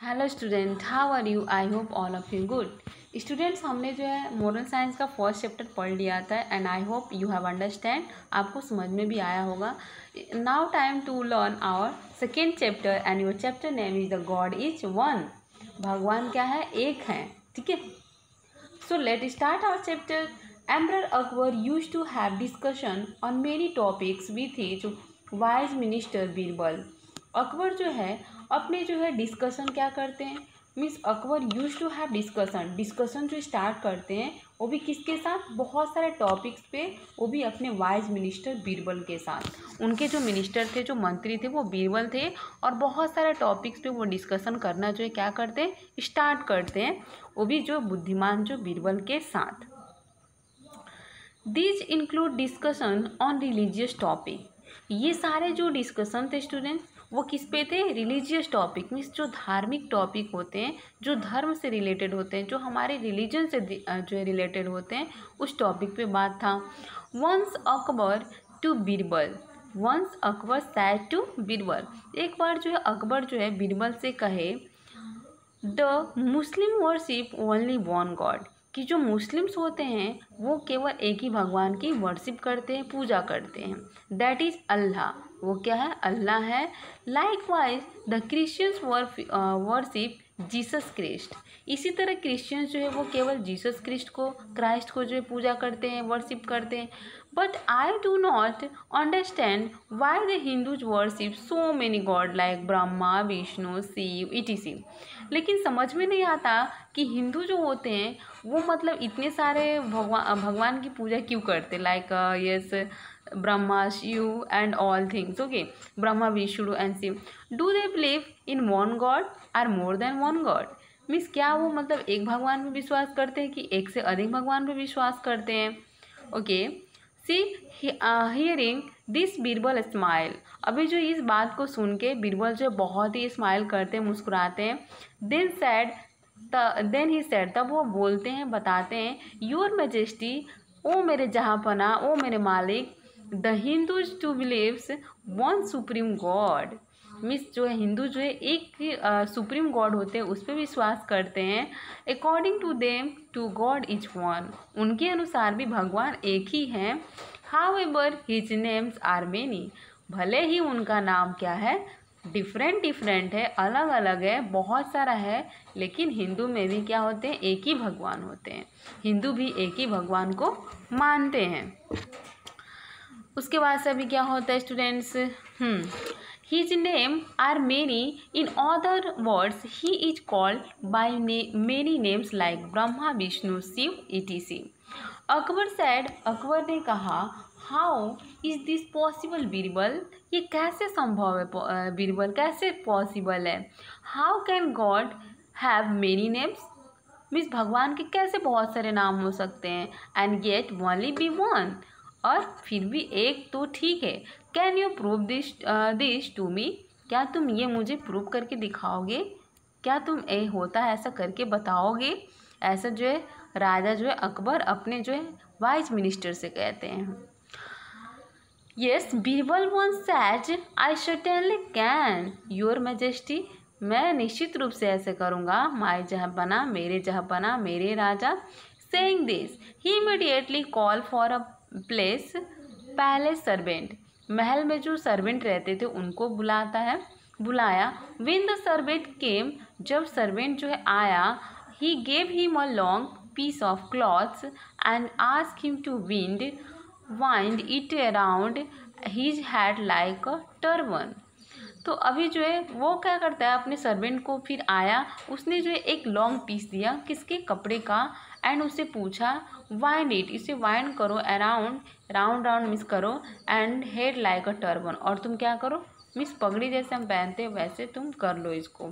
Hello student, how are you? I hope all of you good. Students, हमने जो है moral science का first chapter पढ़ लिया था and I hope you have understand, आपको समझ में भी आया होगा। Now time to learn our second chapter and your chapter name is the God is one. भगवान क्या है? एक है। ठीक है, so let start our chapter. Emperor Akbar used to have discussion on many topics with his wise minister Birbal. Akbar जो है अपने जो है डिस्कशन क्या करते हैं, means Akbar use to have discussion जो स्टार्ट करते हैं वो भी किसके साथ? बहुत सारे टॉपिक्स पे, वो भी अपने वाइज मिनिस्टर बीरबल के साथ। उनके जो मिनिस्टर थे, जो मंत्री थे, वो बीरबल थे और बहुत सारे टॉपिक्स पे वो डिस्कशन करना जो है क्या करते हैं? स्टार्ट करते हैं, वो भी जो बुद्धिमान जो बीरबल के साथ। This include discussion on religious topic. ये सारे जो डिस्कशन थे स्टूडेंट्स, वो किस पे थे? रिलीजियस टॉपिक, मीन्स जो धार्मिक टॉपिक होते हैं, जो धर्म से रिलेटेड होते हैं, जो हमारे रिलीजन से जो है रिलेटेड होते हैं, उस टॉपिक पे बात था। Once Akbar to Birbal, once Akbar said to Birbal, एक बार जो है अकबर जो है बीरबल से कहे, the Muslim worship only one God, कि जो मुस्लिम्स होते हैं वो केवल एक ही भगवान की वर्शिप करते हैं, पूजा करते हैं, दैट इज़ अल्लाह। वो क्या है? अल्लाह है। Like wise the Christians worship Jesus Christ, इसी तरह क्रिश्चियंस जो है वो केवल जीसस क्राइस्ट को जो है पूजा करते हैं, वर्शिप करते हैं। But I do not understand why the Hindus worship so many God like Brahma, Vishnu, Shiva etc। लेकिन समझ में नहीं आता कि हिंदू जो होते हैं वो मतलब इतने सारे भगवान की पूजा क्यों करते, like yes Brahma, Shiva and all things. Okay, Brahma, Vishnu and Shiva. Do they believe in one God or more than one God, means क्या वो मतलब एक भगवान पे विश्वास करते हैं कि एक से अधिक भगवान पे विश्वास करते हैं? Okay, see hearing this Birbal smile, अभी जो इस बात को सुन के बीरबल जो बहुत ही स्माइल करते हैं, मुस्कुराते हैं। देन ही सेड, तब वो बोलते हैं, बताते हैं, योर मैजेस्टी, ओ मेरे जहाँपना, ओ मेरे मालिक, the Hindus to believes one supreme God, means जो है हिंदू जो है एक सुप्रीम गॉड होते हैं उस पर विश्वास करते हैं। According to them to God is one, उनके अनुसार भी भगवान एक ही हैं। However his names are many, भले ही उनका नाम क्या है? डिफरेंट है, अलग अलग है, बहुत सारा है, लेकिन हिंदू में भी क्या होते हैं? एक ही भगवान होते हैं। हिंदू भी एक ही भगवान को मानते हैं। उसके बाद से अभी क्या होता है students? His name are many, in other words he is called by many names like Brahma, Vishnu, Shiv etc। Akbar said, Akbar ने कहा, how is this possible Birbal, ये कैसे संभव है बीरबल, कैसे पॉसिबल है? How can God have many names, means भगवान के कैसे बहुत सारे नाम हो सकते हैं? And yet only be one, और फिर भी एक तो ठीक है। Can you prove this to me, क्या तुम ये मुझे प्रूव करके दिखाओगे? क्या तुम होता है ऐसा करके बताओगे? ऐसा जो है राजा जो है अकबर अपने जो है वाइस मिनिस्टर से कहते हैं। Yes Birbal one sad, I certainly can your majesty, मैं निश्चित रूप से ऐसे करूँगा, माय जहाँपना, मेरे जहाँपना, मेरे राजा। Saying this he immediately call for a place palace servant, महल में जो सर्वेंट रहते थे उनको बुलाया। व्हेन द सर्वेंट केम, जब सर्वेंट जो है आया, he gave him a long piece of clothes and ask him to wind it around his head like a turban. तो अभी जो है वो क्या करता है, अपने सर्वेंट को फिर आया, उसने जो है एक लॉन्ग पीस दिया, किसके? कपड़े का, एंड उससे पूछा, वाइंड इट, इसे वाइंड करो, अराउंड, राउंड राउंड मिस करो, and head like a turban, और तुम क्या करो? मिस पगड़ी जैसे हम पहनते हैं वैसे तुम कर लो इसको।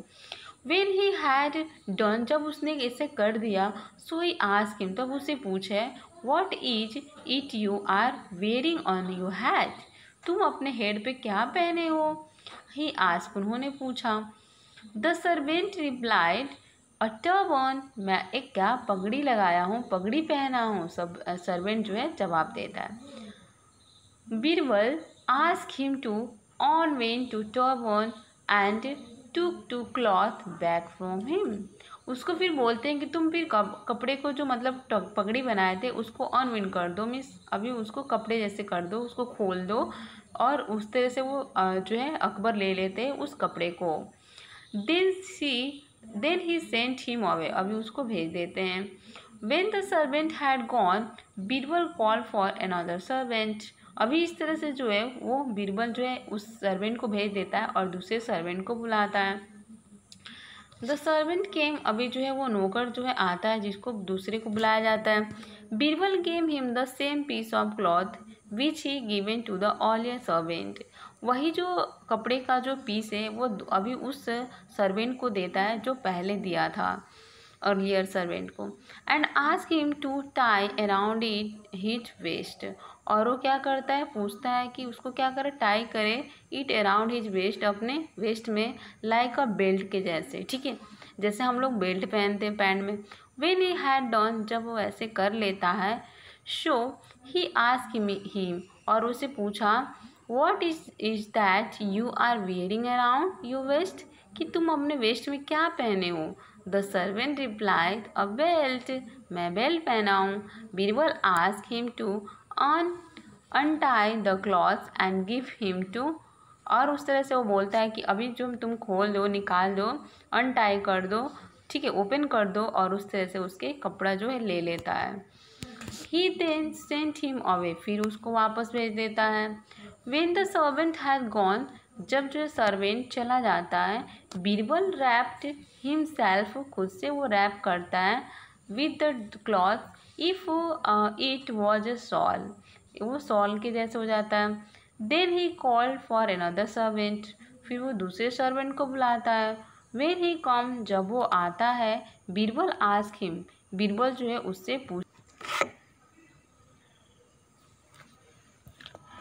वेन ही हैड डन, जब उसने इसे कर दिया, सो ही आस्क हिम, तब उससे पूछे, what is it you are wearing on your head, तुम अपने हेड पे क्या पहने हो? ही आस्क, उन्होंने पूछा। The servant replied, a turban, मैं एक क्या पगड़ी लगाया हूँ, पगड़ी पहना हूँ, सब सर्वेंट जो है जवाब देता है। Birbal ask him to unwind to turban and took to cloth back from him। उसको फिर बोलते हैं कि तुम फिर कपड़े को जो मतलब पगड़ी बनाए थे उसको अनविन कर दो, मीन्स अभी उसको कपड़े जैसे कर दो, उसको खोल दो, और उस तरह से वो जो है अकबर ले लेते हैं उस कपड़े को। Then he sent him away, अभी उसको भेज देते हैं। When the servant had gone, Birbal call for another servant। अभी इस तरह से जो है वो बीरबल जो है उस सर्वेंट को भेज देता है और दूसरे सर्वेंट को बुलाता है। द सर्वेंट केम, अभी जो है वो नौकर जो है आता है जिसको दूसरे को बुलाया जाता है। Birbal gave him the same piece of cloth which he given to the earlier servant. वही जो कपड़े का जो पीस है वो अभी उस सर्वेंट को देता है जो पहले दिया था अर्लियर सर्वेंट को। And ask him to tie around it his waist, और वो क्या करता है, पूछता है कि उसको क्या करे, टाई करे इट अराउंड हिज वेस्ट, अपने वेस्ट में, लाइक अ बेल्ट के जैसे, ठीक है, जैसे हम लोग बेल्ट पहनते हैं पैंट में। व्हेन ही हैड डन, जब वो ऐसे कर लेता है, शो ही आस्क हिम, और उसे पूछा, what is that you are wearing around your waist, कि तुम अपने वेस्ट में क्या पहने हो। The servant replied, a belt, मैं बेल्ट पहना हूँ। Birbal ask him to untie the cloth and give him to, और उस तरह से वो बोलता है कि अभी जो तुम खोल दो, निकाल दो, अनटाई कर दो, ठीक है, ओपन कर दो, और उस तरह से उसके कपड़ा जो है ले लेता है। ही देन सेंट हिम अवे, फिर उसको वापस भेज देता है। When the servant had gone, जब जो सर्वेंट चला जाता है, बीरबल रैप्ड हिमसेल्फ, खुद से वो रैप करता है, with the cloth if it was a shawl, वो शॉल के जैसे हो जाता है। Then he called for another servant, फिर वो दूसरे सर्वेंट को बुलाता है। व्हेन ही कम, जब वो आता है, बीरबल आस्क हिम, बीरबल जो है उससे पूछ।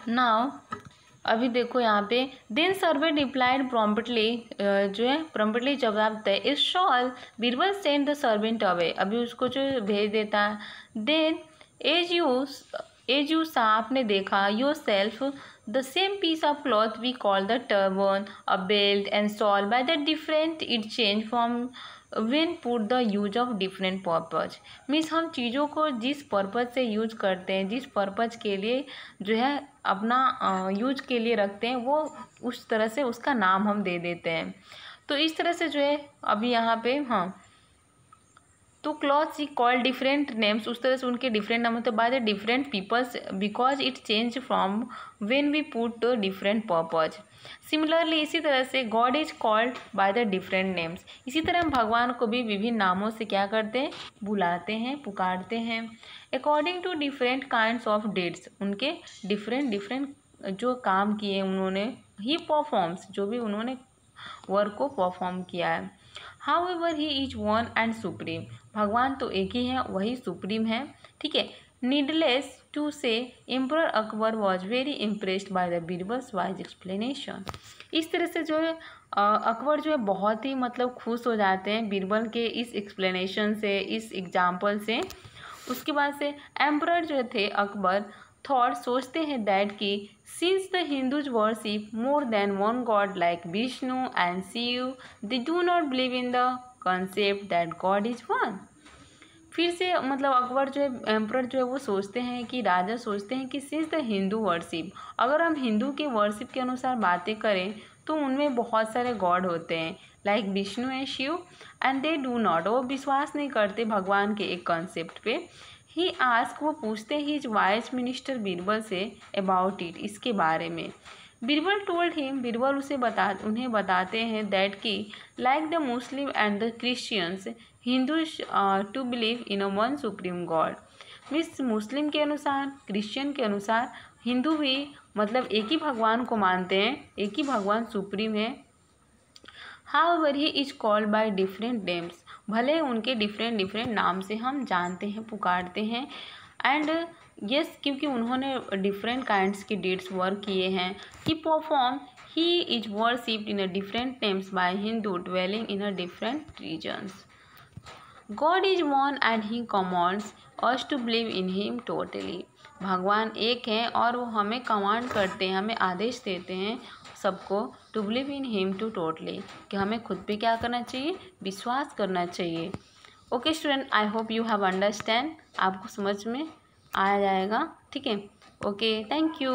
नाउ अभी देखो यहाँ पे, देन सर्वेंट रिप्लाइड प्रॉम्प्टली, जो है प्रॉम्प्टली जवाब दे, is shall. Birbal send the servant away, अभी उसको जो भेज देता है। देन एज यू सा, आपने देखा, yourself the same piece of cloth we call the turban, a belt and shawl, by the different it change from when put the use of different purpose. Means हम चीज़ों को जिस purpose से use करते हैं, जिस purpose के लिए जो है अपना यूज के लिए रखते हैं, वो उस तरह से उसका नाम हम दे देते हैं। तो इस तरह से जो है अभी यहाँ पे, हाँ, तो clothes he call different names, उस तरह से उनके डिफरेंट नाम होते हैं, by the different peoples because it change from when we put different purpose. Similarly, इसी तरह से God is called by the different names, इसी तरह हम भगवान को भी विभिन्न नामों से क्या करते हैं, बुलाते हैं, पुकारते हैं। According to different kinds of deeds, उनके डिफरेंट जो काम किए उन्होंने, ही परफॉर्म्स, जो भी उन्होंने वर्क को परफॉर्म किया है। However he is one and supreme, भगवान तो एक ही है, वही सुप्रीम है, ठीक है। नीडलेस टू से emperor Akbar was very impressed by the Birbal's wise explanation. इस तरह से जो है अकबर जो है बहुत ही मतलब खुश हो जाते हैं बीरबल के इस एक्सप्लेनेशन से, इस एग्जाम्पल से। उसके बाद से एम्परर जो थे अकबर थॉट, सोचते हैं दैट कि since the Hindus worship more than one God like Vishnu and Shiva, they do not believe in the concept that God is one. फिर से मतलब अकबर जो है, एम्परर जो है वो सोचते हैं कि राजा सोचते हैं कि सिंस द हिंदू वर्शिप, अगर हम हिंदू के वर्शिप के अनुसार बातें करें तो उनमें बहुत सारे गॉड होते हैं, like Vishnu and Shiva, and they do not, वो विश्वास नहीं करते भगवान के एक कॉन्सेप्ट पे। ही आस्क, वो पूछते हैं his wise minister Birbal say about it, इसके बारे में। बीरबल टोल्ड हिम, बीरबल उन्हें बताते हैं दैट कि like the Muslim and the Christians, Hindus too believe in a one supreme God. Means Muslim के अनुसार, क्रिश्चियन के अनुसार, हिंदू भी मतलब एक ही भगवान को मानते हैं, एक ही भगवान सुप्रीम है। However he is called by different names, भले उनके डिफरेंट नाम से हम जानते हैं, पुकारते हैं। एंड यस, क्योंकि उन्होंने डिफरेंट काइंड्स के डेट्स वर्क किए हैं। He perform, he is worshipped in a different names by Hindu dwelling in a different regions. God is one and he commands us to believe in him totally. भगवान एक हैं और वो हमें command करते हैं, हमें आदेश देते हैं सबको to to believe in him to totally, कि हमें खुद पे क्या करना चाहिए, विश्वास करना चाहिए। Okay student, I hope you have understand, आपको समझ में आ जाएगा, ठीक है। Okay, thank you.